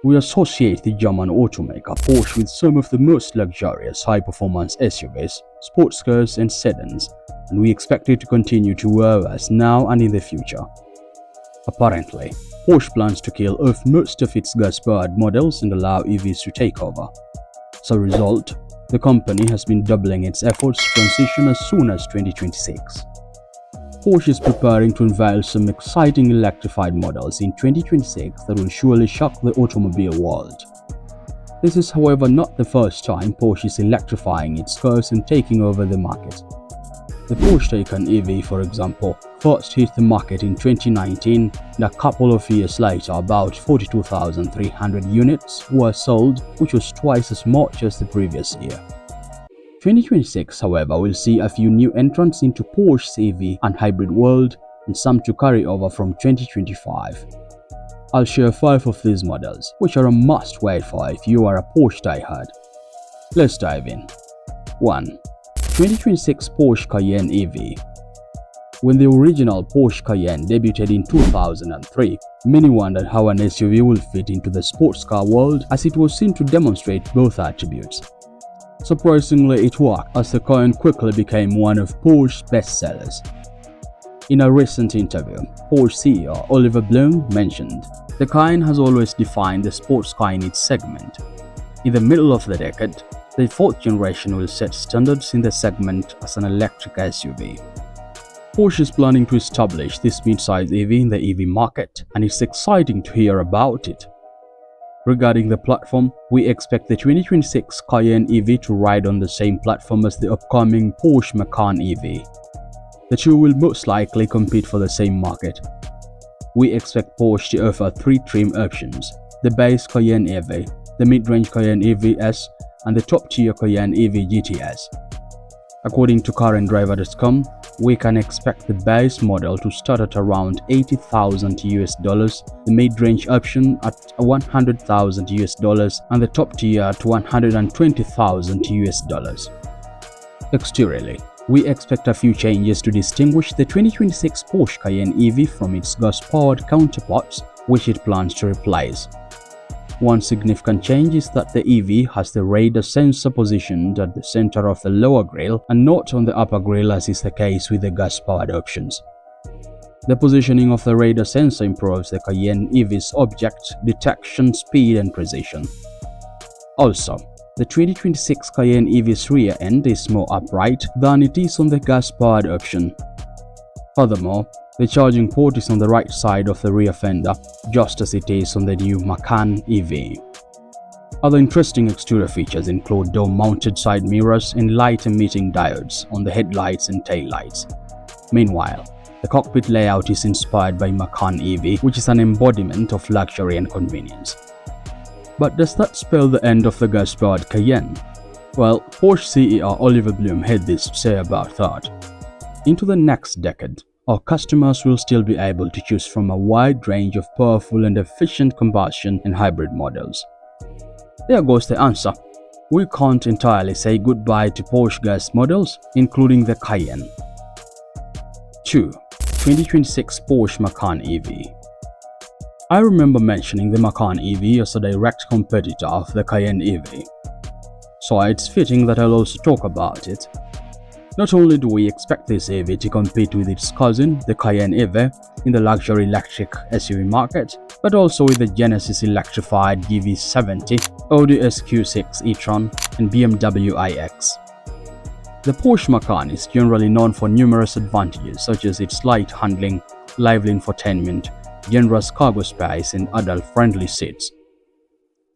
We associate the German automaker Porsche with some of the most luxurious high-performance SUVs, sports cars and sedans, and we expect it to continue to wow us now and in the future. Apparently, Porsche plans to kill off most of its gas-powered models and allow EVs to take over. As a result, the company has been doubling its efforts to transition as soon as 2026. Porsche is preparing to unveil some exciting electrified models in 2026 that will surely shock the automobile world. This is, however, not the first time Porsche is electrifying its cars and taking over the market. The Porsche Cayenne EV, for example, first hit the market in 2019, and a couple of years later about 42,300 units were sold, which was twice as much as the previous year. 2026, however, will see a few new entrants into Porsche's EV and hybrid world, and some to carry over from 2025. I'll share 5 of these models, which are a must wait for if you are a Porsche diehard. Let's dive in. 1. 2026 Porsche Cayenne EV. When the original Porsche Cayenne debuted in 2003, many wondered how an SUV would fit into the sports car world, as it was seen to demonstrate both attributes. Surprisingly, it worked, as the Cayenne quickly became one of Porsche's bestsellers. In a recent interview, Porsche CEO Oliver Blume mentioned, "The Cayenne has always defined the sports car in its segment. In the middle of the decade, the 4th generation will set standards in the segment as an electric SUV." Porsche is planning to establish this mid-size EV in the EV market, and it's exciting to hear about it. Regarding the platform, we expect the 2026 Cayenne EV to ride on the same platform as the upcoming Porsche Macan EV. The two will most likely compete for the same market. We expect Porsche to offer 3 trim options: the base Cayenne EV, the mid-range Cayenne EV-S, and the top-tier Cayenne EV GTS. According to CarAndDriver.com, we can expect the base model to start at around $80,000, the mid-range option at $100,000, and the top tier at $120,000. Exteriorly, we expect a few changes to distinguish the 2026 Porsche Cayenne EV from its gas-powered counterparts, which it plans to replace. One significant change is that the EV has the radar sensor positioned at the center of the lower grille and not on the upper grille, as is the case with the gas-powered options. The positioning of the radar sensor improves the Cayenne EV's object detection speed and precision. Also, the 2026 Cayenne EV's rear end is more upright than it is on the gas-powered option. Furthermore, the charging port is on the right side of the rear fender, just as it is on the new Macan EV. Other interesting exterior features include dome-mounted side mirrors and light-emitting diodes on the headlights and taillights. Meanwhile, the cockpit layout is inspired by Macan EV, which is an embodiment of luxury and convenience. But does that spell the end of the gas-powered Cayenne? Well, Porsche CEO Oliver Blume had this to say about that. Into the next decade, our customers will still be able to choose from a wide range of powerful and efficient combustion and hybrid models. There goes the answer. We can't entirely say goodbye to Porsche gas models, including the Cayenne. 2. 2026 Porsche Macan EV. I remember mentioning the Macan EV as a direct competitor of the Cayenne EV, so it's fitting that I'll also talk about it. Not only do we expect this EV to compete with its cousin, the Cayenne EV, in the luxury electric SUV market, but also with the Genesis electrified GV70, Audi SQ6 e-tron, and BMW iX. The Porsche Macan is generally known for numerous advantages such as its light handling, lively infotainment, generous cargo space, and adult-friendly seats.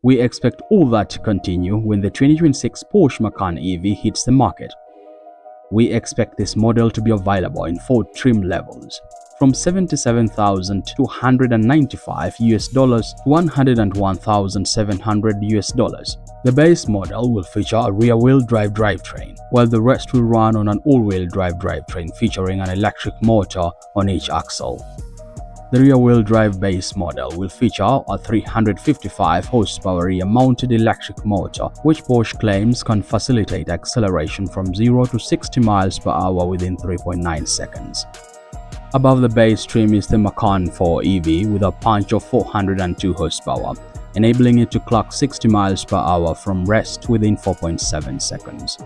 We expect all that to continue when the 2026 Porsche Macan EV hits the market. We expect this model to be available in 4 trim levels, from $77,295 to $101,700. The base model will feature a rear-wheel drive drivetrain, while the rest will run on an all-wheel drive drivetrain featuring an electric motor on each axle. The rear-wheel drive base model will feature a 355 horsepower rear-mounted electric motor, which Porsche claims can facilitate acceleration from 0 to 60 miles per hour within 3.9 seconds. Above the base trim is the Macan 4 EV with a punch of 402 horsepower, enabling it to clock 60 miles per hour from rest within 4.7 seconds.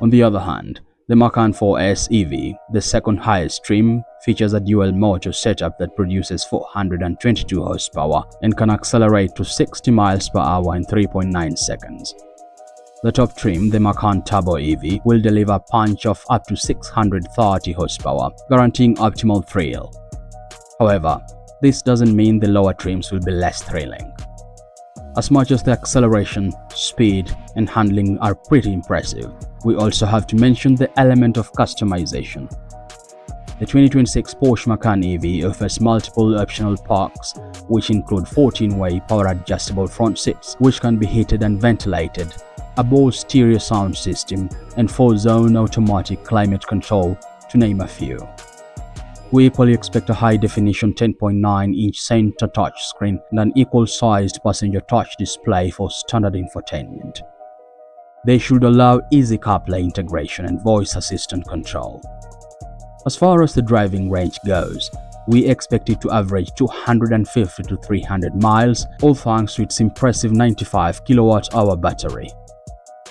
On the other hand, the Macan Porsche EV, the second highest trim, features a dual motor setup that produces 422 horsepower and can accelerate to 60 miles per hour in 3.9 seconds. The top trim, the Macan Turbo EV, will deliver a punch of up to 630 horsepower, guaranteeing optimal thrill. However, this doesn't mean the lower trims will be less thrilling. As much as the acceleration, speed, and handling are pretty impressive, we also have to mention the element of customization. The 2026 Porsche Macan EV offers multiple optional perks, which include 14-way power-adjustable front seats, which can be heated and ventilated, a Bose stereo sound system, and 4-zone automatic climate control, to name a few. We equally expect a high-definition 10.9-inch center touchscreen and an equal-sized passenger touch display for standard infotainment. They should allow easy CarPlay integration and voice assistant control. As far as the driving range goes, we expect it to average 250 to 300 miles, all thanks to its impressive 95 kWh battery.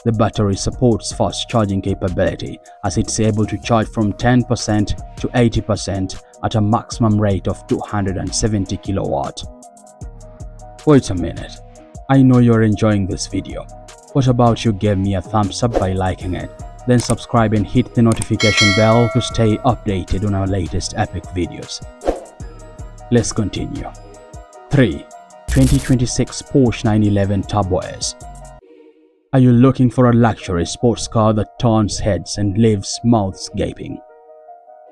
The battery supports fast charging capability, as it's able to charge from 10% to 80% at a maximum rate of 270 kW. Wait a minute, I know you're enjoying this video. What about you give me a thumbs up by liking it, then subscribe and hit the notification bell to stay updated on our latest epic videos. Let's continue. 3. 2026 Porsche 911 Turbo S. Are you looking for a luxury sports car that turns heads and leaves mouths gaping?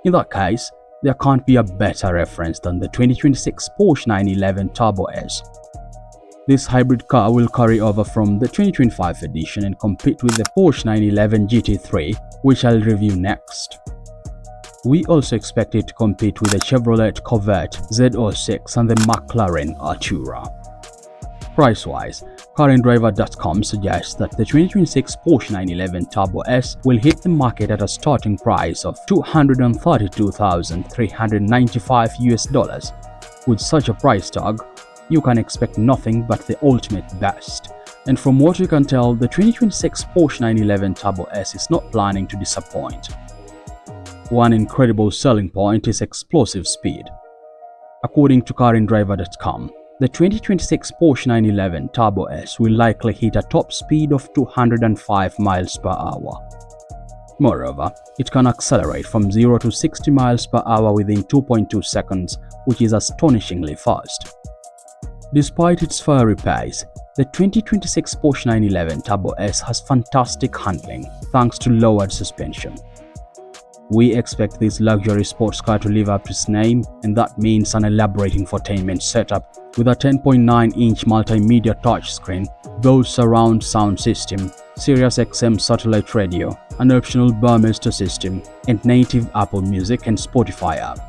In that case, there can't be a better reference than the 2026 Porsche 911 Turbo S. This hybrid car will carry over from the 2025 edition and compete with the Porsche 911 GT3, which I'll review next. We also expect it to compete with the Chevrolet Corvette Z06 and the McLaren Artura. Price-wise, CarAndDriver.com suggests that the 2026 Porsche 911 Turbo S will hit the market at a starting price of $232,395. With such a price tag, you can expect nothing but the ultimate best. And from what you can tell, the 2026 Porsche 911 Turbo S is not planning to disappoint. One incredible selling point is explosive speed. According to CarAndDriver.com, the 2026 Porsche 911 Turbo S will likely hit a top speed of 205 miles per hour. Moreover, it can accelerate from 0 to 60 miles per hour within 2.2 seconds, which is astonishingly fast. Despite its fiery pace, the 2026 Porsche 911 Turbo S has fantastic handling thanks to lowered suspension. We expect this luxury sports car to live up to its name, and that means an elaborate infotainment setup with a 10.9-inch multimedia touchscreen, Bose surround sound system, Sirius XM satellite radio, an optional Burmester system, and native Apple Music and Spotify app.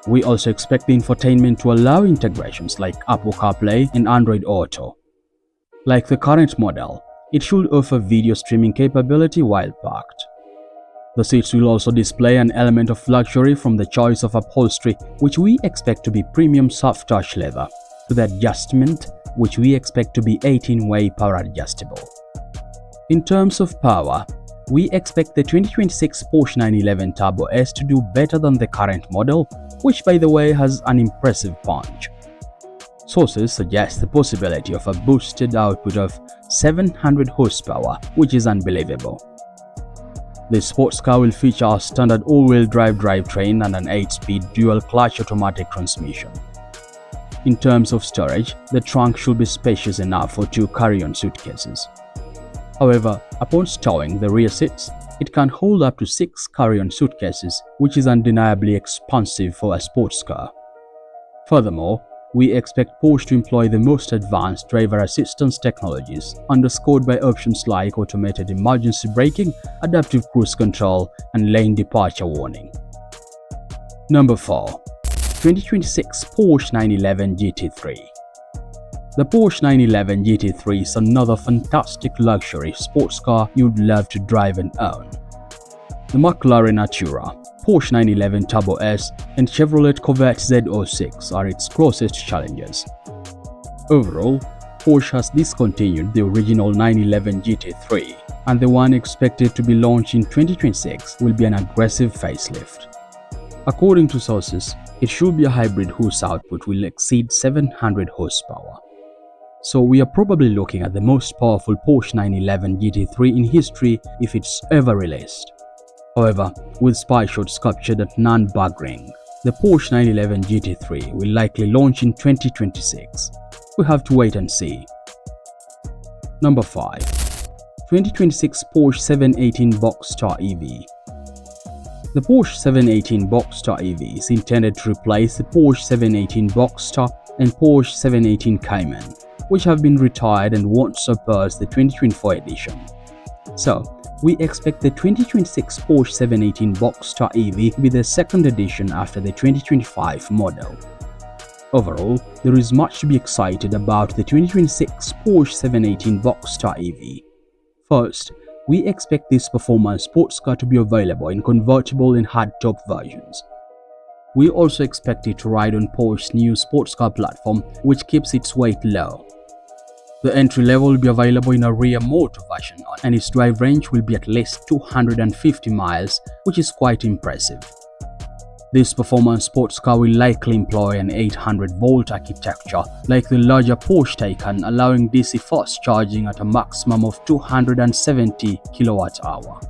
We also expect the infotainment to allow integrations like Apple CarPlay and Android Auto. Like the current model, it should offer video streaming capability while parked. The seats will also display an element of luxury from the choice of upholstery, which we expect to be premium soft touch leather, to the adjustment, which we expect to be 18-way power adjustable. In terms of power, we expect the 2026 Porsche 911 Turbo S to do better than the current model, which by the way has an impressive punch. Sources suggest the possibility of a boosted output of 700 horsepower, which is unbelievable. This sports car will feature a standard all-wheel drive drivetrain and an 8-speed dual-clutch automatic transmission. In terms of storage, the trunk should be spacious enough for 2 carry-on suitcases. However, upon stowing the rear seats, it can hold up to 6 carry-on suitcases, which is undeniably expansive for a sports car. Furthermore, we expect Porsche to employ the most advanced driver assistance technologies, underscored by options like automated emergency braking, adaptive cruise control, and lane departure warning. Number 4. 2026 Porsche 911 GT3. The Porsche 911 GT3 is another fantastic luxury sports car you'd love to drive and own. The McLaren Artura, Porsche 911 Turbo S, and Chevrolet Corvette Z06 are its closest challengers. Overall, Porsche has discontinued the original 911 GT3, and the one expected to be launched in 2026 will be an aggressive facelift. According to sources, it should be a hybrid whose output will exceed 700 horsepower. So we are probably looking at the most powerful Porsche 911 GT3 in history if it's ever released. However, with spy shots captured at Nürburgring, the Porsche 911 GT3 will likely launch in 2026. We have to wait and see. Number 5. 2026 Porsche 718 Boxster EV. The Porsche 718 Boxster EV is intended to replace the Porsche 718 Boxster and Porsche 718 Cayenne, which have been retired and won't surpass the 2024 edition. So, we expect the 2026 Porsche 718 Boxster EV to be the second edition after the 2025 model. Overall, there is much to be excited about the 2026 Porsche 718 Boxster EV. First, we expect this performance sports car to be available in convertible and hardtop versions. We also expect it to ride on Porsche's new sports car platform, which keeps its weight low. The entry level will be available in a rear motor version, and its drive range will be at least 250 miles, which is quite impressive. This performance sports car will likely employ an 800-volt architecture like the larger Porsche Taycan, allowing DC fast charging at a maximum of 270 kWh.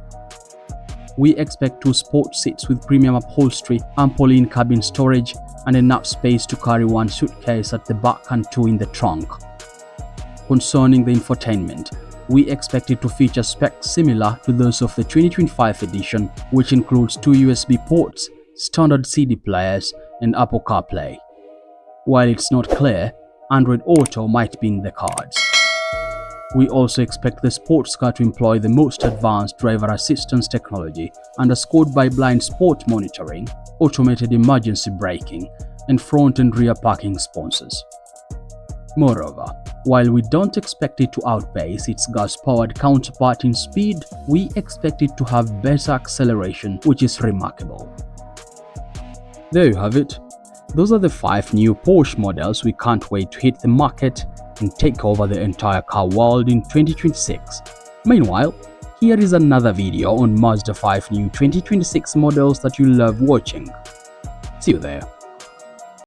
We expect 2 sport seats with premium upholstery, ample in-cabin storage, and enough space to carry 1 suitcase at the back and 2 in the trunk. Concerning the infotainment, we expect it to feature specs similar to those of the 2025 edition, which includes 2 USB ports, standard CD players, and Apple CarPlay. While it's not clear, Android Auto might be in the cards. We also expect the sports car to employ the most advanced driver assistance technology, underscored by blind spot monitoring, automated emergency braking, and front and rear parking sponsors. Moreover, while we don't expect it to outpace its gas-powered counterpart in speed, we expect it to have better acceleration, which is remarkable. There you have it. Those are the 5 new Porsche models we can't wait to hit the market and take over the entire car world in 2026. Meanwhile, here is another video on Mazda 5 new 2026 models that you'll love watching. See you there.